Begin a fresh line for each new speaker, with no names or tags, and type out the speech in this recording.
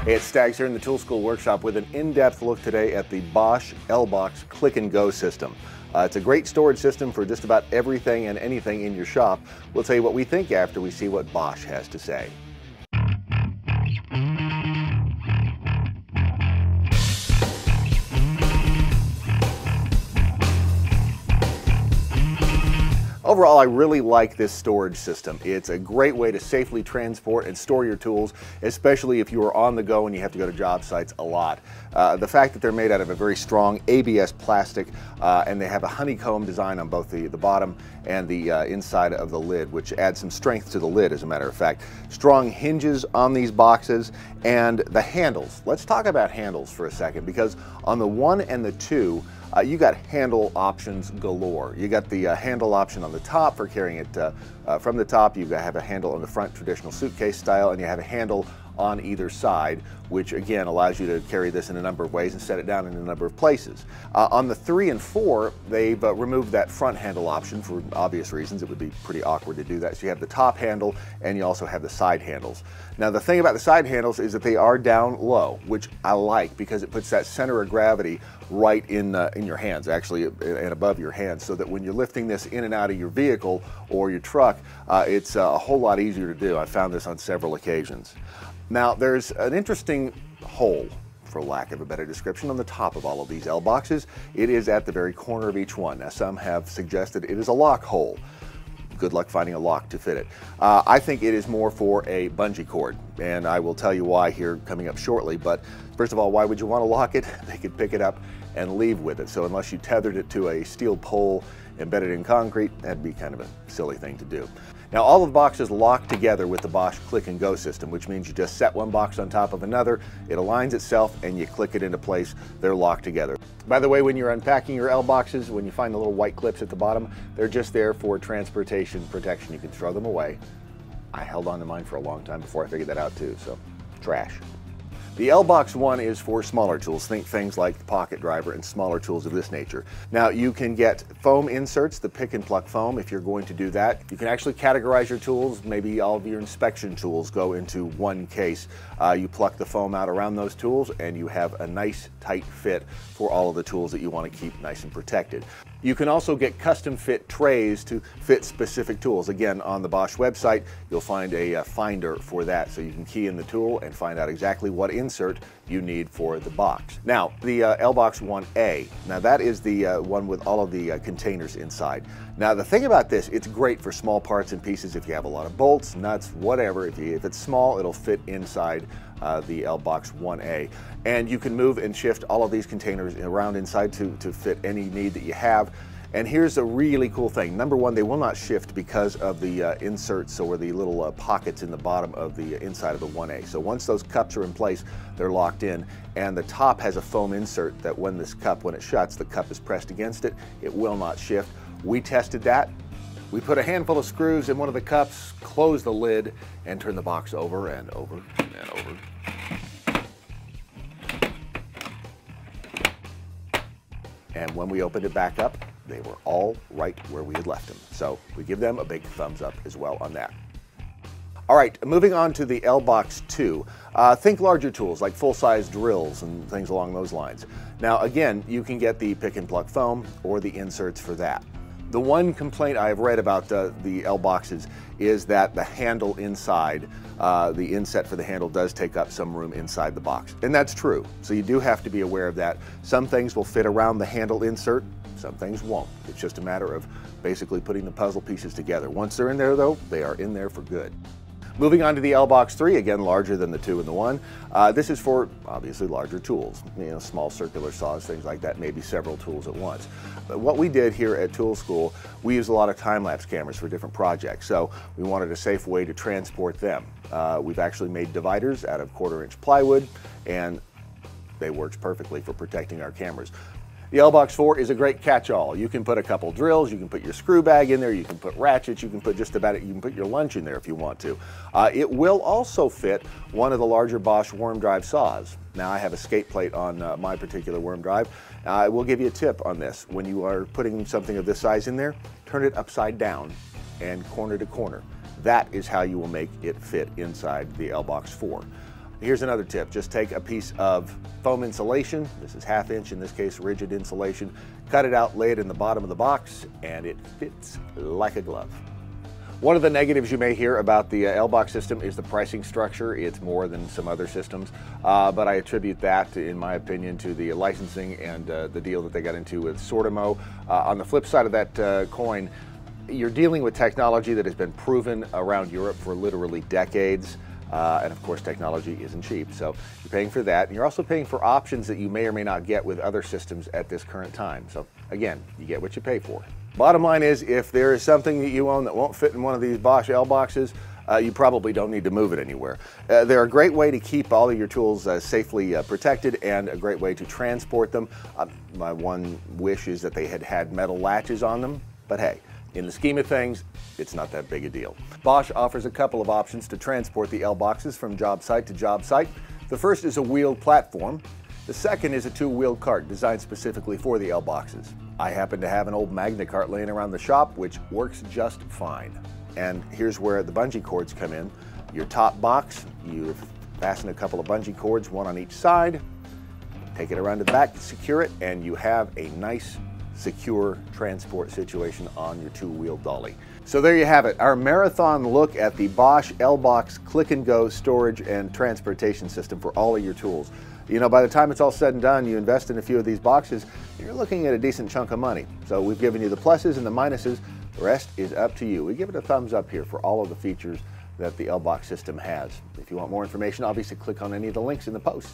Hey, it's Stags here in the Tool School workshop with an in-depth look today at the Bosch L-Boxx Click and Go system. It's a great storage system for just about everything and anything in your shop. We'll tell you what we think after we see what Bosch has to say. Overall, I really like this storage system. It's a great way to safely transport and store your tools, especially if you are on the go and you have to go to job sites a lot. The fact that they're made out of a very strong ABS plastic and they have a honeycomb design on both the bottom and the inside of the lid, which adds some strength to the lid, as a matter of fact. Strong hinges on these boxes and the handles. Let's talk about handles for a second, because on the 1 and the 2, you got handle options galore. You got the handle option on the top for carrying it from the top. You have a handle on the front, traditional suitcase style, and you have a handle on either side, which again allows you to carry this in a number of ways and set it down in a number of places. On the 3 and 4, they've removed that front handle option for obvious reasons. It would be pretty awkward to do that. So you have the top handle and you also have the side handles. Now the thing about the side handles is that they are down low, which I like because it puts that center of gravity right in your hands, actually, and above your hands, so that when you're lifting this in and out of your vehicle or your truck, it's a whole lot easier to do. I found this on several occasions. Now there's an interesting hole, for lack of a better description, on the top of all of these L-Boxxes. It is at the very corner of each one. Now some have suggested it is a lock hole. Good luck finding a lock to fit it. I think it is more for a bungee cord, and I will tell you why here coming up shortly. But first of all, why would you want to lock it? They could pick it up and leave with it. So unless you tethered it to a steel pole embedded in concrete, that'd be kind of a silly thing to do. Now all of the boxes lock together with the Bosch Click and Go system, which means you just set one box on top of another, it aligns itself, and you click it into place. They're locked together. By the way, when you're unpacking your L-Boxxes, when you find the little white clips at the bottom, they're just there for transportation protection. You can throw them away. I held on to mine for a long time before I figured that out too, so trash. The L-Boxx 1 is for smaller tools. Think things like the pocket driver and smaller tools of this nature. Now you can get foam inserts, the pick and pluck foam, if you're going to do that. You can actually categorize your tools. Maybe all of your inspection tools go into one case. You pluck the foam out around those tools and you have a nice tight fit for all of the tools that you want to keep nice and protected. You can also get custom fit trays to fit specific tools. Again, on the Bosch website, you'll find a finder for that, so you can key in the tool and find out exactly what insert you need for the box. Now, the L-Boxx 1A, now that is the one with all of the containers inside. Now the thing about this, it's great for small parts and pieces. If you have a lot of bolts, nuts, whatever, if it's small, it'll fit inside the L-Boxx 1A. And you can move and shift all of these containers around inside to fit any need that you have. And here's a really cool thing. Number one, they will not shift because of the inserts or the little pockets in the bottom of the inside of the 1A. So once those cups are in place, they're locked in, and the top has a foam insert that when it shuts, the cup is pressed against it. It will not shift. We tested that. We put a handful of screws in one of the cups, closed the lid, and turned the box over and over and over. And when we opened it back up, they were all right where we had left them. So we give them a big thumbs up as well on that. All right, moving on to the L-Boxx 2. Think larger tools like full-size drills and things along those lines. Now again, you can get the pick and pluck foam or the inserts for that. The one complaint I have read about the L-Boxxes is that the handle inside, the inset for the handle does take up some room inside the box. And that's true, so you do have to be aware of that. Some things will fit around the handle insert, some things won't. It's just a matter of basically putting the puzzle pieces together. Once they're in there though, they are in there for good. Moving on to the L-Boxx 3, again larger than the 2 and the 1. This is for obviously larger tools, small circular saws, things like that, maybe several tools at once. But what we did here at Tool School, we use a lot of time-lapse cameras for different projects, so we wanted a safe way to transport them. We've actually made dividers out of 1/4-inch plywood, and they work perfectly for protecting our cameras. The L-Boxx 4 is a great catch-all. You can put a couple drills, you can put your screw bag in there, you can put ratchets, you can put just about it, you can put your lunch in there if you want to. It will also fit one of the larger Bosch worm drive saws. Now I have a skate plate on my particular worm drive. I will give you a tip on this. When you are putting something of this size in there, turn it upside down and corner to corner. That is how you will make it fit inside the L-Boxx 4. Here's another tip. Just take a piece of foam insulation. This is 1/2 inch, in this case rigid insulation. Cut it out, lay it in the bottom of the box, and it fits like a glove. One of the negatives you may hear about the L-Boxx system is the pricing structure. It's more than some other systems, but I attribute that, in my opinion, to the licensing and the deal that they got into with Sortimo. On the flip side of that coin, you're dealing with technology that has been proven around Europe for literally decades. And of course, technology isn't cheap, so you're paying for that. And you're also paying for options that you may or may not get with other systems at this current time. So again, you get what you pay for. Bottom line is, if there is something that you own that won't fit in one of these Bosch L-Boxxes, you probably don't need to move it anywhere. They're a great way to keep all of your tools safely protected, and a great way to transport them. My one wish is that they had metal latches on them, but hey, in the scheme of things, it's not that big a deal. Bosch offers a couple of options to transport the L-Boxxes from job site to job site. The first is a wheeled platform. The second is a 2-wheeled cart designed specifically for the L-Boxxes. I happen to have an old Magna cart laying around the shop, which works just fine. And here's where the bungee cords come in. Your top box, you fasten a couple of bungee cords, one on each side, take it around the back, secure it, and you have a nice, secure transport situation on your 2-wheel dolly. So there you have it, our marathon look at the Bosch L-Boxx click-and-go storage and transportation system for all of your tools. You know, by the time it's all said and done, you invest in a few of these boxes, you're looking at a decent chunk of money. So we've given you the pluses and the minuses. The rest is up to you. We give it a thumbs up here for all of the features that the L-Boxx system has. If you want more information, obviously click on any of the links in the post.